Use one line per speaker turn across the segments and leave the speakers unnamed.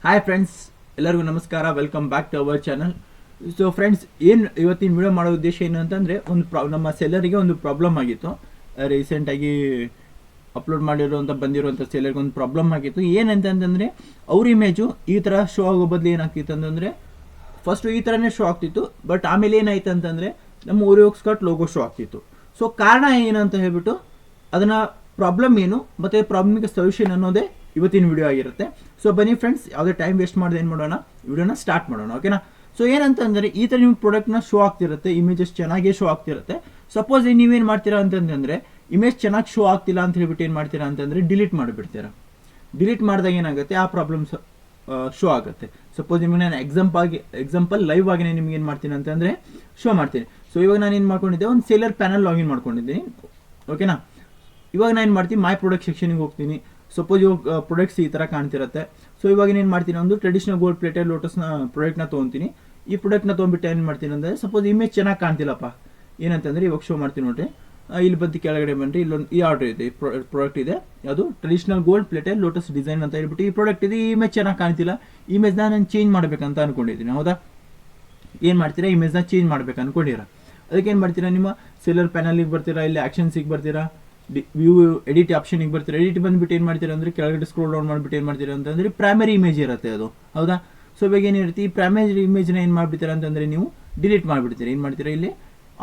Hi friends, ಎಲ್ಲರಿಗೂ ನಮಸ್ಕಾರ. Welcome back to our channel. So friends, ಏನು ಇವತ್ತಿನ ವಿಡಿಯೋ ಮಾಡೋ ಉದ್ದೇಶ ಏನು ಅಂತಂದರೆ, ನಮ್ಮ ಸೆಲ್ಲರಿಗೆ ಒಂದು ಪ್ರಾಬ್ಲಮ್ ಆಗಿತ್ತು. ರೀಸೆಂಟಾಗಿ ಅಪ್ಲೋಡ್ ಮಾಡಿರೋಂಥ ಬಂದಿರೋಂಥ ಸೆಲ್ಲರ್ಗೆ ಒಂದು ಪ್ರಾಬ್ಲಮ್ ಆಗಿತ್ತು. ಏನಂತಂದರೆ, ಅವ್ರ ಇಮೇಜು ಈ ಥರ ಶೋ ಆಗೋ ಬದಲು ಏನಾಗ್ತಿತ್ತು ಅಂತಂದರೆ, ಫಸ್ಟು ಈ ಥರನೇ ಶೋ ಆಗ್ತಿತ್ತು. ಬಟ್ ಆಮೇಲೆ ಏನಾಯ್ತು ಅಂತಂದರೆ, ನಮ್ಮ ಓರಿಯೋ ಸ್ಕರ್ಟ್ ಲೋಗೋ ಶೋ ಆಗ್ತಿತ್ತು. ಸೊ ಕಾರಣ ಏನಂತ ಹೇಳ್ಬಿಟ್ಟು, ಅದನ್ನು ಪ್ರಾಬ್ಲಮ್ ಏನು ಮತ್ತು ಪ್ರಾಬ್ಲಮ್ಗೆ ಸೊಲ್ಯೂಷನ್ ಅನ್ನೋದೇ ಇವತ್ತಿನ ವಿಡಿಯೋ ಆಗಿರುತ್ತೆ. ಸೊ ಬನ್ನಿ ಫ್ರೆಂಡ್ಸ್, ಯಾವುದೇ ಟೈಮ್ ವೇಸ್ಟ್ ಮಾಡದೆ ಏನು ಮಾಡೋಣ, ವಿಡಿಯೋನ ಸ್ಟಾರ್ಟ್ ಮಾಡೋಣ. ಓಕೆನಾ? ಸೊ ಏನಂತಂದರೆ, ಈ ಥರ ನಿಮ್ಮ ಪ್ರಾಡಕ್ಟ್ನ ಶೋ ಆಗ್ತಿರುತ್ತೆ, ಇಮೇಜಸ್ ಚೆನ್ನಾಗೇ ಶೋ ಆಗ್ತಿರುತ್ತೆ. ಸಪೋಸ್ ನೀವೇನು ಮಾಡ್ತೀರಾ ಅಂತಂದರೆ, ಇಮೇಜ್ ಚೆನ್ನಾಗಿ ಶೋ ಆಗ್ತಿಲ್ಲ ಅಂತ ಹೇಳ್ಬಿಟ್ಟು ಏನು ಮಾಡ್ತೀರಾ ಅಂತಂದರೆ, ಡಿಲೀಟ್ ಮಾಡಿಬಿಡ್ತೀರಾ. ಡಿಲೀಟ್ ಮಾಡಿದಾಗ ಏನಾಗುತ್ತೆ, ಆ ಪ್ರಾಬ್ಲಮ್ಸ್ ಶೋ ಆಗುತ್ತೆ. ಸಪೋಸ್ ನಿಮಗೆ ನಾನು ಎಕ್ಸಾಂಪಲ್ ಲೈವ್ ಆಗಿನೇ ನಿಮ್ಗೆ ಏನು ಮಾಡ್ತೀನಿ ಅಂತಂದರೆ ಶೋ ಮಾಡ್ತೀನಿ. ಸೊ ಇವಾಗ ನಾನು ಏನು ಮಾಡ್ಕೊಂಡಿದ್ದೆ, ಒಂದು ಸೇಲರ್ ಪ್ಯಾನಲ್ ಲಾಗಿನ್ ಮಾಡ್ಕೊಂಡಿದ್ದೀನಿ. ಓಕೆನಾ? ಇವಾಗ ನಾನು ಏನು ಮಾಡ್ತೀನಿ, ಮೈ ಪ್ರಾಡಕ್ಟ್ ಸೆಕ್ಷನಿಗೆ ಹೋಗ್ತೀನಿ. ಸಪೋಸ್ ಇವಾಗ ಪ್ರಾಡಕ್ಟ್ಸ್ ಈ ಥರ ಕಾಣ್ತಿರುತ್ತೆ. ಸೊ ಇವಾಗ ಏನು ಮಾಡ್ತೀನಿ, ಒಂದು ಟ್ರೆಡಿಷನಲ್ ಗೋಲ್ಡ್ ಪ್ಲೇಟೆಡ್ ಲೋಟಸ್ನ ಪ್ರಾಡಕ್ಟ್ನ ತೊಗೊತೀನಿ. ಈ ಪ್ರಾಡಕ್ಟ್ನ ತೊಗೊಂಡ್ಬಿಟ್ಟು ಏನು ಮಾಡ್ತೀನಿ ಅಂದರೆ, ಸಪೋಸ್ ಇಮೇಜ್ ಚೆನ್ನಾಗಿ ಕಾಣ್ತಿಲ್ಲಪ್ಪ, ಏನಂತಂದರೆ ಇವಾಗ ಶೋ ಮಾಡ್ತೀನಿ ನೋಡ್ರಿ. ಇಲ್ಲಿ ಬಂದು ಕೆಳಗಡೆ ಬನ್ನಿರಿ, ಇಲ್ಲೊಂದು ಈ ಆರ್ಡರ್ ಇದೆ, ಪ್ರಾಡಕ್ಟ್ ಇದೆ, ಅದು traditional gold plated lotus design ಅಂತ ಹೇಳ್ಬಿಟ್ಟು ಈ ಪ್ರಾಡಕ್ಟ್ ಇದೆ. ಈ ಇಮೇಜ್ ಚೆನ್ನಾಗಿ ಕಾಣ್ತಿಲ್ಲ, ಇಮೇಜ್ನ ನಾನು ಚೇಂಜ್ ಮಾಡಬೇಕಂತ ಅಂದ್ಕೊಂಡಿದ್ದೀನಿ. ಹೌದಾ? ಏನು ಮಾಡ್ತೀರಾ, ಇಮೇಜ್ನ ಚೇಂಜ್ ಮಾಡ್ಬೇಕು ಅಂದ್ಕೊಂಡಿರ. ಅದಕ್ಕೆ ಏನು ಮಾಡ್ತೀರಾ, ನಿಮ್ಮ ಸೆಲ್ಲರ್ ಪ್ಯಾನಲಿಗೆ ಬರ್ತೀರಾ, ಇಲ್ಲಿ ಆಕ್ಷನ್ಸಿಗೆ ಬರ್ತೀರಾ, ವ್ಯೂ ಎಡಿಟ್ ಆಪ್ಷನಿಗೆ ಬರ್ತೀರಾ. ಎಡಿಟ್ ಬಂದುಬಿಟ್ಟು ಏನು ಮಾಡ್ತೀರಾ ಅಂದರೆ, ಕೆಳಗಡೆ ಸ್ಕ್ರೋಲ್ ಡೌನ್ ಮಾಡಿಬಿಟ್ಟು ಏನು ಮಾಡ್ತೀರಾ ಅಂತಂದರೆ, ಪ್ರೈಮರಿ ಇಮೇಜ್ ಇರುತ್ತೆ ಅದು. ಹೌದಾ? ಸೊ ಇವಾಗ ಏನಿರುತ್ತೆ, ಈ ಪ್ರೈಮರಿ ಇಮೇಜ್ನ ಏನು ಮಾಡಿಬಿಡ್ತೀರಾ ಅಂತಂದರೆ, ನೀವು ಡಿಲೀಟ್ ಮಾಡಿಬಿಡ್ತೀರಾ. ಏನು ಮಾಡ್ತೀರಾ, ಇಲ್ಲಿ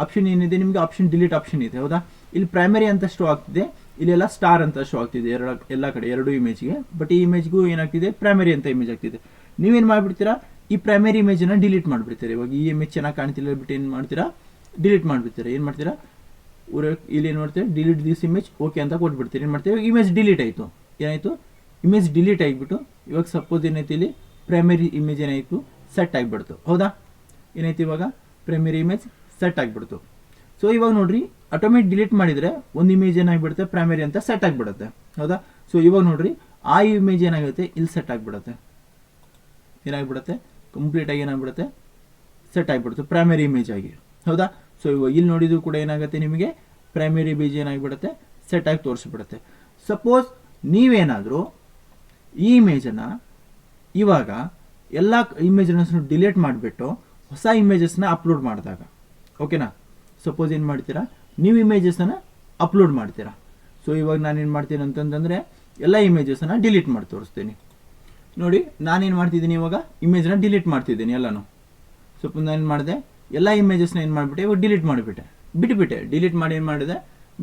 ಆಪ್ಷನ್ ಏನಿದೆ ನಿಮಗೆ, ಆಪ್ಷನ್ ಡಿಲೀಟ್ ಆಪ್ಷನ್ ಇದೆ. ಹೌದಾ? ಇಲ್ಲಿ ಪ್ರೈಮರಿ ಅಂತ ಶೋ ಆಗ್ತಿದೆ, ಇಲ್ಲೆಲ್ಲ ಸ್ಟಾರ್ ಅಂತ ಶೋ ಆಗ್ತಿದೆ ಎಲ್ಲ ಕಡೆ, ಎರಡು ಇಮೇಜ್ಗೆ. ಬಟ್ ಈ ಇಮೇಜ್ಗೂ ಏನಾಗ್ತಿದೆ, ಪ್ರೈಮರಿ ಅಂತ ಇಮೇಜ್ ಆಗ್ತಿದೆ. ನೀವೇನು ಮಾಡಿಬಿಡ್ತೀರಾ, ಈ ಪ್ರೈಮರಿ ಇಮೇಜನ್ನು ಡಿಲೀಟ್ ಮಾಡಿಬಿಡ್ತೀರಾ. ಇವಾಗ ಈ ಇಮೇಜ್ ಚೆನ್ನಾಗಿ ಕಾಣ್ತಿಲ್ಲ ಬಿಟ್ಟು ಏನು ಮಾಡ್ತೀರಾ, ಡಿಲೀಟ್ ಮಾಡಿಬಿಡ್ತೀರಾ. ಏನು ಮಾಡ್ತೀರಾ, ಇಲ್ಲಿ ಏನು ಮಾಡ್ತೀರಾ, ಡಿಲೀಟ್ ದಿಸ್ ಇಮೇಜ್ ಓಕೆ ಅಂತ ಕೊಟ್ಬಿಡ್ತೀರಿ. ಏನು ಮಾಡ್ತೀವಿ, ಇಮೇಜ್ ಡಿಲೀಟ್ ಆಯಿತು. ಏನಾಯಿತು, ಇಮೇಜ್ ಡಿಲೀಟ್ ಆಗಿಬಿಟ್ಟು ಇವಾಗ ಸಪೋಸ್ ಏನಾಯ್ತು, ಇಲ್ಲಿ ಪ್ರೈಮರಿ ಇಮೇಜ್ ಏನಾಯಿತು, ಸೆಟ್ ಆಗಿಬಿಡ್ತು. ಹೌದಾ? ಏನಾಯ್ತು, ಇವಾಗ ಪ್ರೈಮರಿ ಇಮೇಜ್ ಸೆಟ್ ಆಗಿಬಿಡ್ತು. ಸೊ ಇವಾಗ ನೋಡ್ರಿ, ಆಟೋಮೆಟಿಕ್ ಡಿಲೀಟ್ ಮಾಡಿದರೆ ಒಂದು ಇಮೇಜ್ ಏನಾಗಿಬಿಡುತ್ತೆ, ಪ್ರೈಮರಿ ಅಂತ ಸೆಟ್ ಆಗಿಬಿಡುತ್ತೆ. ಹೌದಾ? ಸೊ ಇವಾಗ ನೋಡ್ರಿ, ಆ ಇಮೇಜ್ ಏನಾಗುತ್ತೆ, ಇಲ್ಲಿ ಸೆಟ್ ಆಗಿಬಿಡುತ್ತೆ. ಏನಾಗ್ಬಿಡುತ್ತೆ, ಕಂಪ್ಲೀಟಾಗಿ ಏನಾಗ್ಬಿಡುತ್ತೆ, ಸೆಟ್ ಆಗಿಬಿಡುತ್ತೆ ಪ್ರೈಮರಿ ಇಮೇಜ್ ಆಗಿ. ಹೌದಾ? ಸೊ ಇವಾಗ ಇಲ್ಲಿ ನೋಡಿದ್ರು ಕೂಡ ಏನಾಗುತ್ತೆ, ನಿಮಗೆ ಪ್ರೈಮರಿ ಇಮೇಜ್ ಏನಾಗಿಬಿಡುತ್ತೆ, ಸೆಟ್ ಆಗಿ ತೋರಿಸ್ಬಿಡುತ್ತೆ. ಸಪೋಸ್ ನೀವೇನಾದರೂ ಈ ಇಮೇಜನ್ನು ಇವಾಗ ಎಲ್ಲ ಇಮೇಜನ್ನು ಡಿಲೀಟ್ ಮಾಡಿಬಿಟ್ಟು ಹೊಸ ಇಮೇಜಸ್ನ ಅಪ್ಲೋಡ್ ಮಾಡಿದಾಗ, ಓಕೆನಾ? ಸಪೋಸ್ ಏನು ಮಾಡ್ತೀರಾ, ನೀವು ಇಮೇಜಸನ್ನು ಅಪ್ಲೋಡ್ ಮಾಡ್ತೀರಾ. ಸೊ ಇವಾಗ ನಾನೇನು ಮಾಡ್ತೀನಿ ಅಂತಂದರೆ, ಎಲ್ಲ ಇಮೇಜಸನ್ನು ಡಿಲೀಟ್ ಮಾಡಿ ತೋರಿಸ್ತೀನಿ. ನೋಡಿ, ನಾನೇನು ಮಾಡ್ತಿದ್ದೀನಿ, ಇವಾಗ ಇಮೇಜನ್ನ ಡಿಲೀಟ್ ಮಾಡ್ತಿದ್ದೀನಿ ಎಲ್ಲನೂ. ಸಪೋಸ್ ನಾನೇನು ಮಾಡಿದೆ, ಎಲ್ಲ ಇಮೇಜಸ್ನ ಏನು ಮಾಡಿಬಿಟ್ಟೆ, ಇವಾಗ ಡಿಲೀಟ್ ಮಾಡಿಬಿಟ್ಟೆ, ಬಿಟ್ಬಿಟ್ಟೆ. ಡಿಲೀಟ್ ಮಾಡಿ ಏನು ಮಾಡಿದೆ,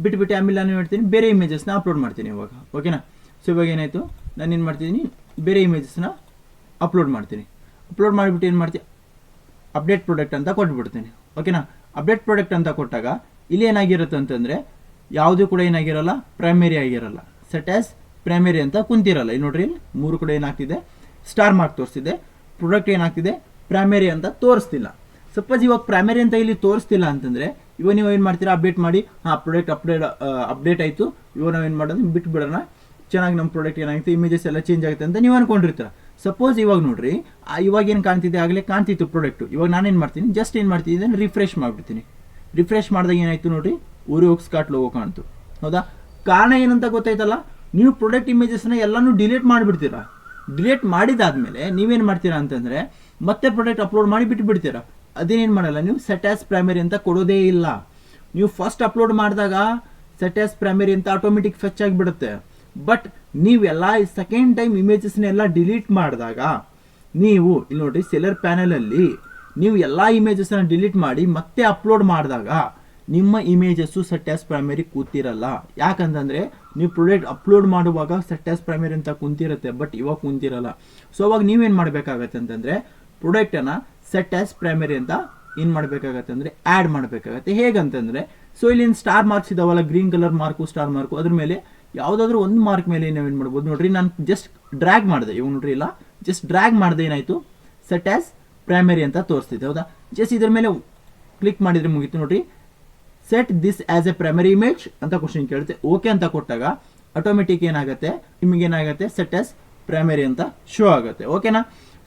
ಬಿಟ್ಬಿಟ್ಟೆ. ಆಮೇಲೆ ನಾನು ಹೇಳ್ತೀನಿ, ಬೇರೆ ಇಮೇಜಸ್ನ ಅಪ್ಲೋಡ್ ಮಾಡ್ತೀನಿ ಇವಾಗ. ಓಕೆನಾ? ಸೊ ಇವಾಗ ಏನಾಯಿತು, ನಾನೇನು ಮಾಡ್ತಿದ್ದೀನಿ, ಬೇರೆ ಇಮೇಜಸ್ನ ಅಪ್ಲೋಡ್ ಮಾಡ್ತೀನಿ. ಅಪ್ಲೋಡ್ ಮಾಡಿಬಿಟ್ಟು ಏನು ಮಾಡ್ತೀನಿ, ಅಪ್ಡೇಟ್ ಪ್ರಾಡಕ್ಟ್ ಅಂತ ಕೊಟ್ಬಿಡ್ತೀನಿ. ಓಕೆನಾ? ಅಪ್ಡೇಟ್ ಪ್ರಾಡಕ್ಟ್ ಅಂತ ಕೊಟ್ಟಾಗ ಇಲ್ಲಿ ಏನಾಗಿರುತ್ತೆ ಅಂತಂದರೆ, ಯಾವುದೂ ಕೂಡ ಏನಾಗಿರಲ್ಲ, ಪ್ರೈಮರಿ ಆಗಿರಲ್ಲ, ಸೆಟ್ ಆಸ್ ಪ್ರೈಮರಿ ಅಂತ ಕುಂತಿರಲ್ಲ. ಇಲ್ಲಿ ನೋಡ್ರಿ, ಇಲ್ಲಿ 3 ಕೂಡ ಏನಾಗ್ತಿದೆ, ಸ್ಟಾರ್ ಮಾರ್ಕ್ ತೋರಿಸ್ತಿದೆ. ಪ್ರಾಡಕ್ಟ್ ಏನಾಗ್ತಿದೆ, ಪ್ರೈಮರಿ ಅಂತ ತೋರಿಸ್ತಿಲ್ಲ. ಸಪೋಸ್ ಇವಾಗ ಪ್ರೈಮರಿ ಅಂತ ಇಲ್ಲಿ ತೋರಿಸ್ತಿಲ್ಲ ಅಂತಂದರೆ, ಇವಾಗ ನೀವು ಏನು ಮಾಡ್ತೀರಾ, ಅಪ್ಡೇಟ್ ಮಾಡಿ, ಪ್ರಾಡಕ್ಟ್ ಅಪ್ಡೇಟ್ ಆಯಿತು, ಇವಾಗ ನಾವು ಏನು ಮಾಡೋದು, ಬಿಟ್ಬಿಡೋಣ, ಚೆನ್ನಾಗಿ ನಮ್ಮ ಪ್ರಾಡಕ್ಟ್ ಏನಾಗುತ್ತೆ, ಇಮೇಜಸ್ ಎಲ್ಲ ಚೇಂಜ್ ಆಗುತ್ತೆ ಅಂತ ನೀವು ಅನ್ಕೊಂಡಿರ್ತೀರ. ಸಪೋಸ್ ಇವಾಗ ನೋಡ್ರಿ, ಇವಾಗ ಏನು ಕಾಣ್ತಿದೆ, ಆಗಲೇ ಕಾಣ್ತಿತ್ತು ಪ್ರಾಡಕ್ಟು. ಇವಾಗ ನಾನೇನು ಮಾಡ್ತೀನಿ, ಜಸ್ಟ್ ಏನು ಮಾಡ್ತಿದ್ದೀನಿ, ರಿಫ್ರೆಶ್ ಮಾಡಿಬಿಡ್ತೀನಿ. ರಿಫ್ರೆಶ್ ಮಾಡಿದಾಗ ಏನಾಯಿತು ನೋಡ್ರಿ, ಓರಿಯೋ ಸ್ಕರ್ಟ್ ಲೋಗೋ ಕಾಣ್ತು. ಹೌದಾ? ಕಾರಣ ಏನಂತ ಗೊತ್ತಾಯ್ತಲ್ಲ, ನೀವು ಪ್ರಾಡಕ್ಟ್ ಇಮೇಜಸ್ನ ಎಲ್ಲನೂ ಡಿಲೀಟ್ ಮಾಡಿಬಿಡ್ತೀರಾ. ಡಿಲೀಟ್ ಮಾಡಿದಾದ್ಮೇಲೆ ನೀವೇನು ಮಾಡ್ತೀರಾ ಅಂತಂದರೆ, ಮತ್ತೆ ಪ್ರಾಡಕ್ಟ್ ಅಪ್ಲೋಡ್ ಮಾಡಿ ಬಿಟ್ಬಿಡ್ತೀರಾ. ಅದೇನೇನು ಮಾಡಲ್ಲ, ನೀವು ಸೆಟ್ ಆಸ್ ಪ್ರೈಮರಿ ಅಂತ ಕೊಡೋದೇ ಇಲ್ಲ. ನೀವು ಫಸ್ಟ್ ಅಪ್ಲೋಡ್ ಮಾಡಿದಾಗ ಸೆಟ್ ಆಸ್ ಪ್ರೈಮರಿ ಅಂತ ಆಟೋಮೆಟಿಕ್ ಫೆಚ್ ಆಗಿಬಿಡುತ್ತೆ. ಬಟ್ ನೀವೆಲ್ಲ ಸೆಕೆಂಡ್ ಟೈಮ್ ಇಮೇಜಸ್ನೆಲ್ಲ ಡಿಲೀಟ್ ಮಾಡಿದಾಗ, ನೀವು ಇಲ್ಲಿ ನೋಡಿರಿ, ಸೆಲ್ಲರ್ ಪ್ಯಾನಲಲ್ಲಿ ನೀವು ಎಲ್ಲ ಇಮೇಜಸ್ನ ಡಿಲೀಟ್ ಮಾಡಿ ಮತ್ತೆ ಅಪ್ಲೋಡ್ ಮಾಡಿದಾಗ ನಿಮ್ಮ ಇಮೇಜಸ್ಸು ಸೆಟ್ ಆಸ್ ಪ್ರೈಮರಿ ಕೂತಿರಲ್ಲ. ಯಾಕಂತಂದರೆ, ನೀವು ಪ್ರಾಡಕ್ಟ್ ಅಪ್ಲೋಡ್ ಮಾಡುವಾಗ ಸೆಟ್ ಆಸ್ ಪ್ರೈಮರಿ ಅಂತ ಕುಂತಿರುತ್ತೆ, ಬಟ್ ಇವಾಗ ಕುಂತಿರಲ್ಲ. ಸೊ ಅವಾಗ ನೀವೇನು ಮಾಡಬೇಕಾಗತ್ತೆ ಅಂತಂದರೆ, ಪ್ರಾಡಕ್ಟನ್ನು ಸೆಟ್ ಆಸ್ ಪ್ರೈಮರಿ ಅಂತ ಏನು ಮಾಡಬೇಕಾಗತ್ತೆ ಅಂದರೆ, ಆ್ಯಡ್ ಮಾಡಬೇಕಾಗತ್ತೆ. ಹೇಗಂತಂದರೆ, ಸೊ ಇಲ್ಲಿನ ಸ್ಟಾರ್ ಮಾರ್ಕ್ಸ್ ಇದಾವಲ್ಲ, green colour mark, star mark, ಅದ್ರ ಮೇಲೆ ಯಾವುದಾದ್ರೂ ಒಂದು ಮಾರ್ಕ್ ಮೇಲೆ ನಾವೇನು ಮಾಡ್ಬೋದು ನೋಡ್ರಿ, ನಾನು ಜಸ್ಟ್ ಡ್ರ್ಯಾಗ್ ಮಾಡಿದೆ. ಇವಾಗ ನೋಡ್ರಿ, ಇಲ್ಲ ಜಸ್ಟ್ ಡ್ರ್ಯಾಗ್ ಮಾಡಿದೆ, ಏನಾಯಿತು, ಸೆಟ್ ಆಸ್ ಪ್ರೈಮರಿ ಅಂತ ತೋರಿಸ್ತಿದೆ. ಹೌದಾ? ಜಸ್ಟ್ ಇದ್ರ ಮೇಲೆ ಕ್ಲಿಕ್ ಮಾಡಿದರೆ ಮುಗೀತು ನೋಡ್ರಿ. Set this as A primary image ಅಂತ ಕ್ವಶನ್ ಕೇಳುತ್ತೆ. ಓಕೆ ಅಂತ ಕೊಟ್ಟಾಗ ಆಟೋಮೆಟಿಕ್ ಏನಾಗುತ್ತೆ, ನಿಮಗೇನಾಗುತ್ತೆ, ಸೆಟ್ ಆಸ್ ಪ್ರೈಮರಿ ಅಂತ ಶೋ ಆಗುತ್ತೆ. ಓಕೆನಾ?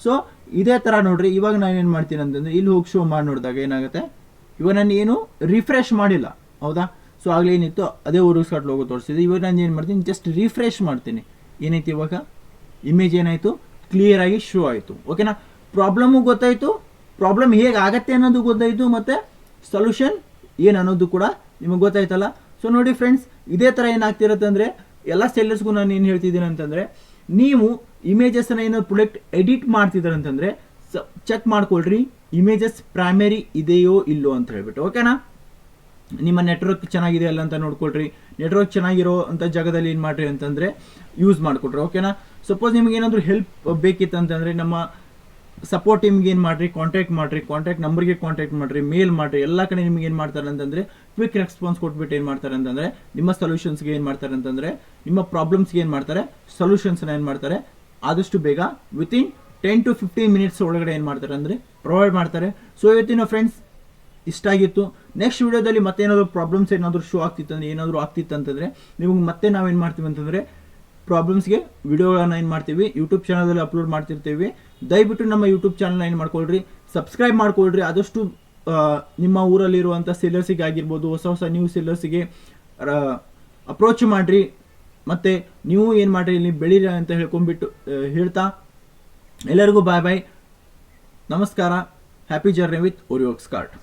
ಸೊ ಇದೇ ಥರ ನೋಡ್ರಿ, ಇವಾಗ ನಾನು ಏನು ಮಾಡ್ತೀನಿ ಅಂತಂದರೆ, ಇಲ್ಲಿ ಹೋಗಿ ಶೋ ಮಾಡಿ ನೋಡಿದಾಗ ಏನಾಗುತ್ತೆ, ಇವಾಗ ನಾನು ಏನು ರಿಫ್ರೆಶ್ ಮಾಡಿಲ್ಲ. ಹೌದಾ? ಸೊ ಆಗಲೇ ಏನಿತ್ತು, ಅದೇ ಓರಿಯೋ ಸ್ಕರ್ಟ್ ಲೋಗೋ ತೋರಿಸಿದೆ. ಇವಾಗ ನಾನು ಏನು ಮಾಡ್ತೀನಿ, ಜಸ್ಟ್ ರಿಫ್ರೆಶ್ ಮಾಡ್ತೀನಿ. ಏನಾಯ್ತು, ಇವಾಗ ಇಮೇಜ್ ಏನಾಯಿತು, ಕ್ಲಿಯರ್ ಆಗಿ ಶೋ ಆಯಿತು. ಓಕೆನಾ, ಪ್ರಾಬ್ಲಮ್ಮು ಗೊತ್ತಾಯಿತು, ಪ್ರಾಬ್ಲಮ್ ಹೇಗೆ ಆಗತ್ತೆ ಅನ್ನೋದು ಗೊತ್ತಾಯಿತು, ಮತ್ತು ಸೊಲ್ಯೂಷನ್ ಏನು ಅನ್ನೋದು ಕೂಡ ನಿಮಗೆ ಗೊತ್ತಾಯ್ತಲ್ಲ. ಸೊ ನೋಡಿ ಫ್ರೆಂಡ್ಸ್, ಇದೇ ಥರ ಏನಾಗ್ತಿರುತ್ತೆ ಅಂದರೆ ಎಲ್ಲ ಸೆಲ್ಲರ್ಸ್ಗೂ ನಾನು ಏನು ಹೇಳ್ತಿದ್ದೀನಿ ಅಂತಂದರೆ, ನೀವು ಇಮೇಜಸ್ನ ಏನೋ ಪ್ರಾಡಕ್ಟ್ ಎಡಿಟ್ ಮಾಡ್ತಿದ್ದಾರೆ ಅಂತಂದರೆ ಚೆಕ್ ಮಾಡ್ಕೊಳ್ರಿ ಇಮೇಜಸ್ ಪ್ರೈಮರಿ ಇದೆಯೋ ಇಲ್ಲೋ ಅಂತ ಹೇಳ್ಬಿಟ್ಟು. ಓಕೆನಾ, ನಿಮ್ಮ ನೆಟ್ವರ್ಕ್ ಚೆನ್ನಾಗಿದೆ ಅಲ್ಲ ಅಂತ ನೋಡ್ಕೊಳ್ರಿ. ನೆಟ್ವರ್ಕ್ ಚೆನ್ನಾಗಿರೋ ಅಂಥ ಜಾಗದಲ್ಲಿ ಏನು ಮಾಡಿರಿ ಅಂತಂದರೆ ಯೂಸ್ ಮಾಡಿಕೊಡ್ರಿ. ಓಕೆನಾ, ಸಪೋಸ್ ನಿಮ್ಗೆ ಏನಾದರೂ ಹೆಲ್ಪ್ ಬೇಕಿತ್ತು ಅಂತಂದರೆ ನಮ್ಮ ಸಪೋರ್ಟ್ ಟೀಮ್ಗೆ ಏನು ಮಾಡಿರಿ, ಕಾಂಟ್ಯಾಕ್ಟ್ ನಂಬರ್ಗೆ ಕಾಂಟ್ಯಾಕ್ಟ್ ಮಾಡಿರಿ, ಮೇಲ್ ಮಾಡಿರಿ. ಎಲ್ಲ ಕಡೆ ನಿಮ್ಗೆ ಏನು ಮಾಡ್ತಾರೆ ಅಂತಂದರೆ ಕ್ವಿಕ್ ರೆಸ್ಪಾನ್ಸ್ ಕೊಟ್ಬಿಟ್ಟು ಏನು ಮಾಡ್ತಾರೆ ಅಂತಂದರೆ ನಿಮ್ಮ ಸೊಲ್ಯೂಷನ್ಸ್ಗೆ ಏನು ಮಾಡ್ತಾರೆ ಅಂತಂದರೆ ನಿಮ್ಮ ಪ್ರಾಬ್ಲಮ್ಸ್ಗೆ ಏನು ಮಾಡ್ತಾರೆ ಸೊಲ್ಯೂಷನ್ಸ್ನ ಏನು ಮಾಡ್ತಾರೆ ಆದಷ್ಟು ಬೇಗ ವಿತಿನ್ 10 to 15 ಮಿನಿಟ್ಸ್ ಒಳಗಡೆ ಏನು ಮಾಡ್ತಾರೆ ಅಂದರೆ ಪ್ರೊವೈಡ್ ಮಾಡ್ತಾರೆ. ಸೊ ಇವತ್ತಿನ ಫ್ರೆಂಡ್ಸ್ ಇಷ್ಟ ಆಗಿತ್ತು. ನೆಕ್ಸ್ಟ್ ವಿಡಿಯೋದಲ್ಲಿ ಮತ್ತೆ ಏನಾದರೂ ಪ್ರಾಬ್ಲಮ್ಸ್ ಏನಾದರೂ ಶೋ ಆಗ್ತಿತ್ತು ಅಂದರೆ ಏನಾದರೂ ಆಗ್ತಿತ್ತು ಅಂತಂದರೆ ನಿಮಗೆ ಮತ್ತೆ ನಾವೇನು ಮಾಡ್ತೀವಿ ಅಂತಂದರೆ ಪ್ರಾಬ್ಲಮ್ಸ್ಗೆ ವಿಡಿಯೋಗಳನ್ನ ಏನು ಮಾಡ್ತೀವಿ ಯೂಟ್ಯೂಬ್ ಚಾನಲಲ್ಲಿ ಅಪ್ಲೋಡ್ ಮಾಡ್ತಿರ್ತೀವಿ. ದಯವಿಟ್ಟು ನಮ್ಮ ಯೂಟ್ಯೂಬ್ ಚಾನಲ್ನ ಏನು ಮಾಡ್ಕೊಳ್ರಿ, ಸಬ್ಸ್ಕ್ರೈಬ್ ಮಾಡ್ಕೊಳ್ರಿ. ಆದಷ್ಟು ನಿಮ್ಮ ಊರಲ್ಲಿರುವಂಥ ಸೆಲ್ಲರ್ಸಿಗೆ ಆಗಿರ್ಬೋದು, ಹೊಸ ನ್ಯೂ ಸೆಲ್ಲರ್ಸಿಗೆ ಅಪ್ರೋಚ್ ಮಾಡಿರಿ. ಮತ್ತು ನೀವು ಏನು ಮಾಡಿರಿ ಇಲ್ಲಿ ಬೆಳೀರಿ ಅಂತ ಹೇಳ್ಕೊಂಡ್ಬಿಟ್ಟು ಹೇಳ್ತಾ ಎಲ್ಲರಿಗೂ ಬಾಯ್ ಬಾಯ್, ನಮಸ್ಕಾರ. ಹ್ಯಾಪಿ ಜರ್ನಿ ವಿತ್ ಓರಿಯೋಕ್ಸ್ ಕಾರ್ಡ್.